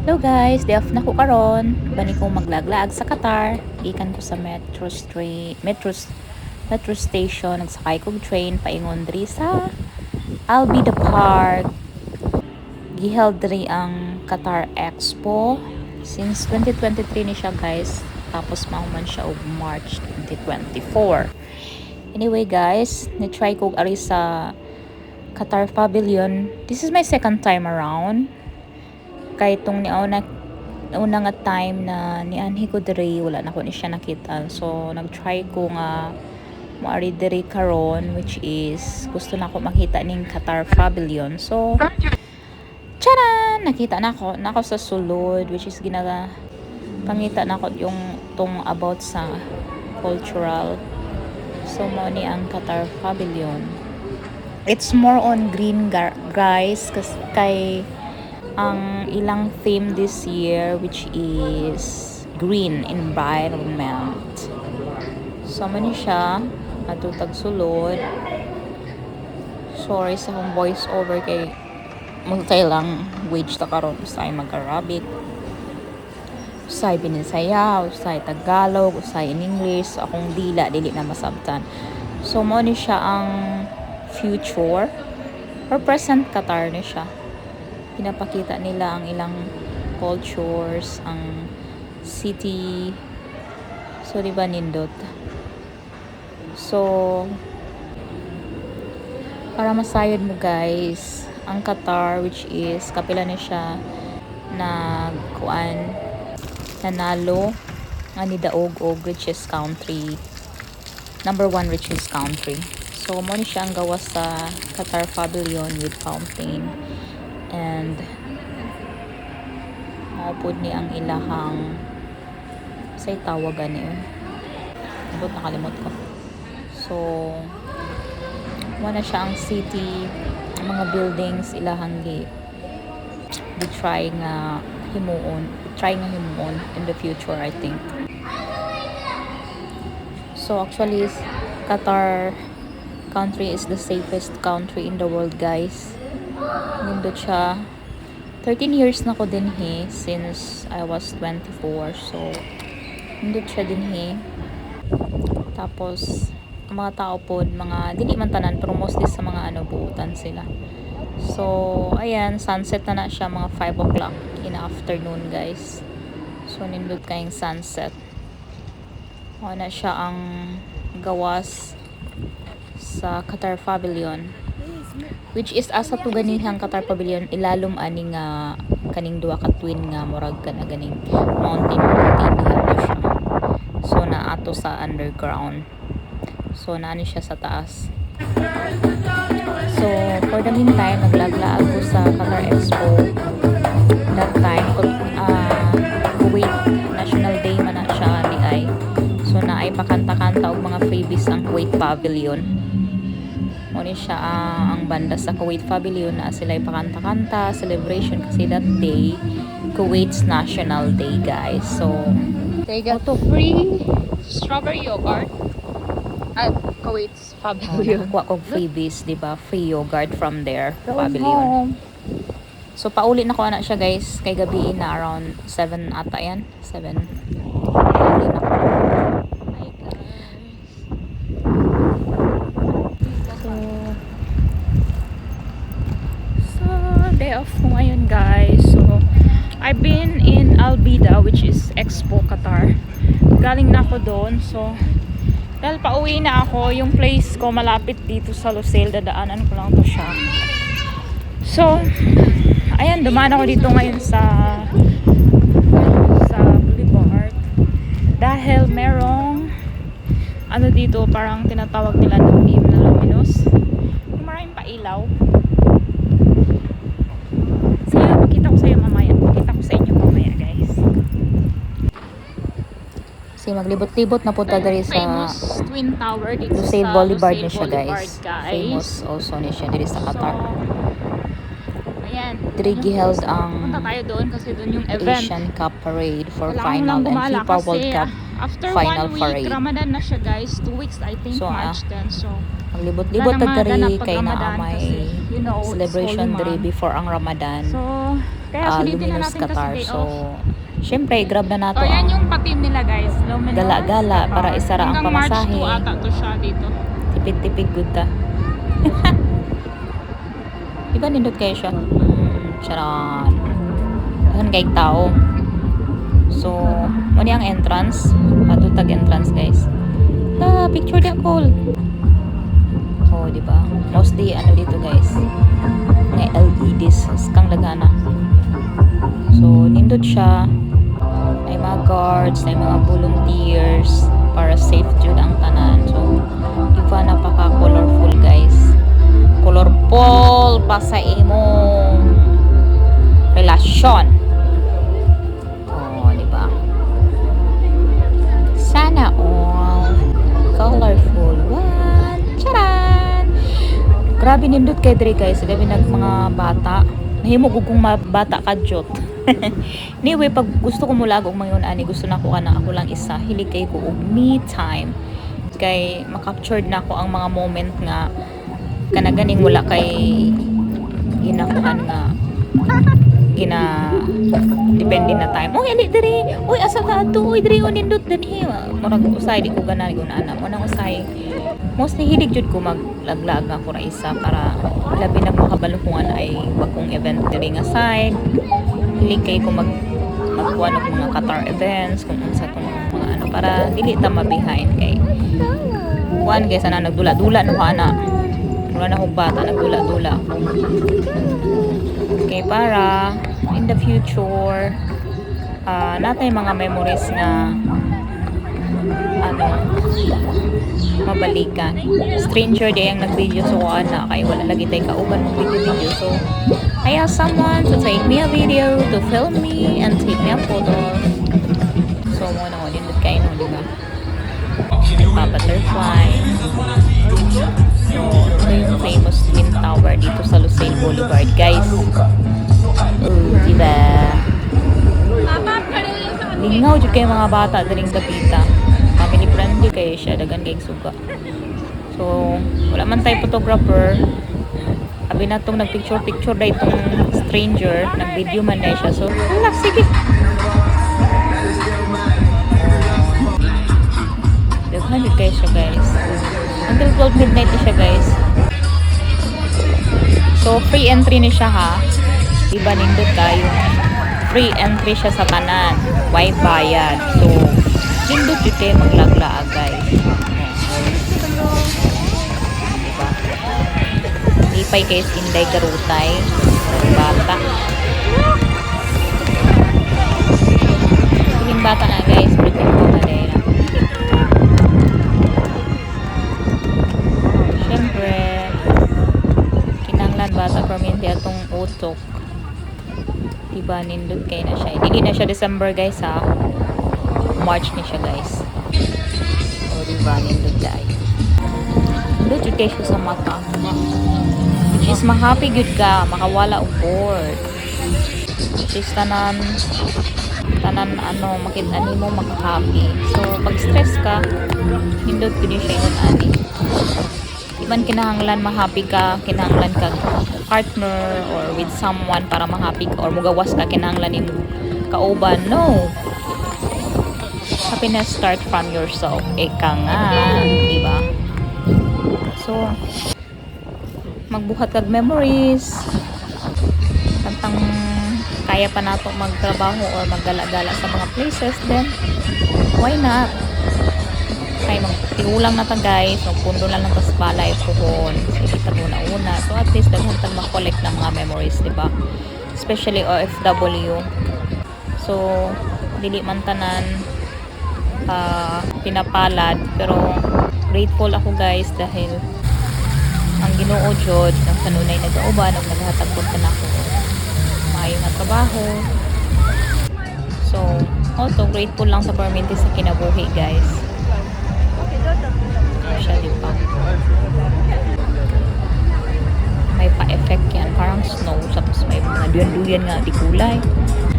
Hello guys, day off na ko karon. Bani kong maglaglaag sa Qatar. Ikan ko sa metro station. Nagsakay kong train paingon diri sa Albida Park. Giheld diri ang Qatar Expo. Since 2023 ni siya guys. Tapos mahuman siya og March 2024. Anyway guys, ni-try ko ari sa Qatar Pavilion. This is my second time around. Kay itong una nga time na nianhi ko diri wala na ko ni siya nakita, so nag-try ko nga moari diri karon, which is gusto na ko makita ning Qatar Pavilion. So charan, nakita na ko sa sulod, which is pangita na ko yung tong about sa cultural. So mo ni ang Qatar Pavilion, it's more on green guys, kay ang ilang theme this year, which is green environment. So man siya atutag sulod. Sorry sa akong voice over kay multi lang wage ta karon, usay mag-Arabic, usay Binisaya, usay Tagalog, usay in English. So akong dili na masabtan. So mo ni siya ang future or present Qatar ni siya. Pinapakita nila ang ilang cultures, ang city. So diba nindot. So para masayod mo guys, ang Qatar, which is kapila na siya nanalo nga ni daog og richest country, number 1 richest country. So mo ni siya ang gawas sa Qatar Pavilion with fountain, and maupod ni ang ilahang say tawagan niya. Nakalimot ko. So wala siya ang city, ang mga buildings ilahang di try nga himuon in the future, I think. So actually Qatar country is the safest country in the world guys. Nindot siya. 13 years na ko din since I was 24. So nindot siya din Tapos ang mga tao po, mga dili man tanan, pero mostly sa mga buutan sila. So ayan, sunset na siya mga 5 o'clock in the afternoon guys. So nindot kayong sunset. Na siya ang gawas sa Qatar Pavilion, which is asa to ganihang Qatar Pavilion ilalom ani nga kaning duha ka twin nga murag kana ganing mountain dito siya. So naato sa underground. So naani siya sa taas. So for the meantime, naglaglaag ko sa Qatar Expo. That time Kuwait National Day man na siya ni ay. So naay pakanta-kanta og mga freebies ang Kuwait Pavilion. Muna siya ang banda sa Kuwait Pavilion na sila ipakanta-kanta, celebration kasi that day Kuwait's National Day guys. So they got free strawberry yogurt at Kuwait's Pavilion. Nakuha ko freebies, diba? Free yogurt from their pavilion. So pauli na ko na siya guys, kay gabi na around 7 ata yan, 7. Pauli na ko. Day off ko ngayon guys. So I've been in Albida, which is Expo Qatar. Galing na ako doon. So dahil pauwi na ako, yung place ko malapit dito sa Lusail, dadaanan ko lang to siya. So ayan, dumaan ako dito ngayon sa Boulevard dahil merong dito, parang tinatawag nila ng beam na luminous, yung maraming pailaw. Pakita ko sa inyo mamaya guys. Kasi maglibot-libot na punta dali sa famous Twin Tower dito Lusail sa Boulevard niya siya guys. Famous also niya siya dito sa Qatar. Ayan. Diri giheld ang punta tayo doon kasi doon yung event, Asian Cup Parade for final and FIFA World Cup after final 1 week, parade. Ramadan na siya guys. 2 weeks I think, so, March 10. So maglibot-libot na diri kay na may you know, celebration it's Holy diri Month. before ang Ramadan. So, kaya sulitin na Luminous natin kasi Qatar. day So, off. syempre, grab na nato So, yan yung ang patim nila guys. Luminous gala-gala Qatar. para isara ang Hanggang March pamasahe. 2 ata to siya dito. Tipid-tipid good ta. Diba nindot kayo siya? Charan. Dahan kay tao. So, muna ang entrance. Patutag entrance guys. Picture din cool. Oh, diba? Mostly ano dito guys. Mga LEDs kang lagana. So, nindot siya. May mga guards, may mga volunteers para safe jud ang tanan. So, diba napaka-colorful guys. Colorful pa sa imong relasyon. Oh, diba? Sana all colorful one. Charan! Grabe nindot kay Dre guys. Gabi nag mga bata. Nahimog kung bata ka jot. Anyway, pag gusto ko mula og mayon ani, gusto na ko kana ako lang isa. Hilig kay ko og me time. Kay makaptured na ko ang mga moment nga kanaganing wala kay ginakuan nga gina depende na time. Oh, hindi diri. Uy, asa ka ato? Uy, diri nindot dinhi. Murag usay di ko gana ko na ana. Mo nang usay. Mostly hilig jud ko maglaglag ako ra isa para labi na makabalukuan ay bakong event diri nga side. Hilig kay ko magkuha ng mga Qatar events kung unsa tong mga ano para dili ta ma-behind kay kuan guys ana nagdula-dula no ana. Wala na akong bata nagdula-dula. Okay, para in the future natay mga memories nga ano mabalikan. Stranger day ang nag-video so ana kay wala lagi tay kauban mo video so I asked someone to take me a video to film me and take me a photo. So mo na din kay no di ba? Butterfly. So ito yung famous Twin Tower dito sa Lucille Boulevard guys. Diba? Lingaw dyan kayo mga bata daling dapita. Family friendly kayo siya. Dagan kayo suga. So, wala man tayo photographer. Abi na itong nagpicture-picture na itong stranger. Nag-video man na siya. So, wala, sige. Daghan dyan kayo siya guys. Until 12 midnight na siya guys. So, free entry ni siya ha. Diba nindot tayo. Free entry siya sa tanan. Why bayad? So, nindot yun kayo maglagla guys. Diba? Lipay kayo sinday garutay. Bata. Sige bata na guys. Prepare ko na dahil na. Siyempre, kinanglan bata perminti atong utok. Diba, nindot kayo na siya. Hindi na siya December guys ha. March ni siya guys. O diba, nindot kayo. Nindot yun kayo siya sa mata. Which is ma-happy good ka. Makawala o bored. Which is tanan ano, makita ni mo maka-happy. So, pag stress ka, nindot yun siya yun ani. Iban kinahanglan ma-happy ka, kinahanglan ka partner or with someone para ma-happy ka or mugawas ka kinahanglan yung kauban. No. Happiness start from yourself. Eka nga, diba? So, magbuhat kag memories. Tantang kaya pa nato magtrabaho or maggala-gala sa mga places, then why not? Kaya magtiulang na ta guys, magpundo lang ng paspala ipuhon. Sige ta una. So at least daghan tag ma-collect ng mga memories, di ba? Especially OFW. So dili man tanan pinapalad, pero grateful ako guys dahil ang Ginoo jud nang kanunay nagauban ug naghatag pud kanako maayo nga trabaho. So also grateful lang sa perminti sa kinabuhi guys. Siya di ba? May pa-effect yan. Parang snow. Tapos may mga duyan-duyan nga. Di kulay.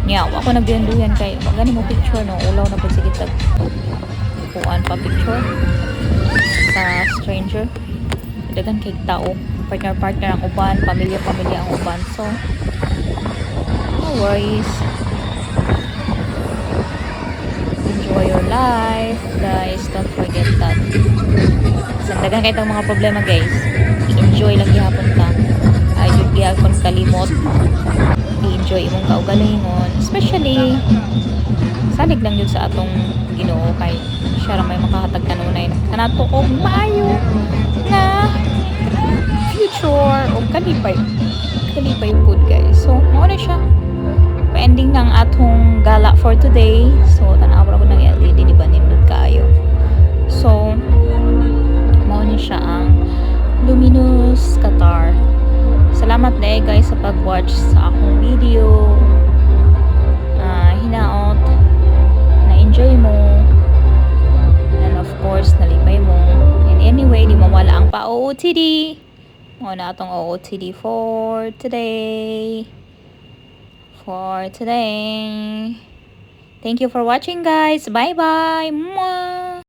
Nga, ako nagduyan-duyan kay magani mo picture no. Ulaw na po sige tag kuan pa picture sa stranger. Dagan kay tao. partner ang uban, pamilya ang uban. So, no worries. Enjoy your life, guys. Don't forget that. Sandagan kayo itong mga problema, guys. I-enjoy lang gihapon ta. Ay, yun gihapon kalimot. I-enjoy imong kaugalingon. Especially, salig lang yun sa atong Ginoo kay siya ra may makahatag kanunay kanato og maayo na future o kalipay food, guys. So mao na siya, pa-ending ng atong gala for today. So tanaw ra ko ng LED, di ba, nindot kaayo. So mao ni siya ang luminous Qatar. Salamat na guys sa pag-watch sa akong video. Hinaot na-enjoy mo, and of course nalipay mo. And anyway, di mawala ang pa-OOTD. Mao na atong OOTD for today. Thank you for watching, guys. Bye bye. Mwah!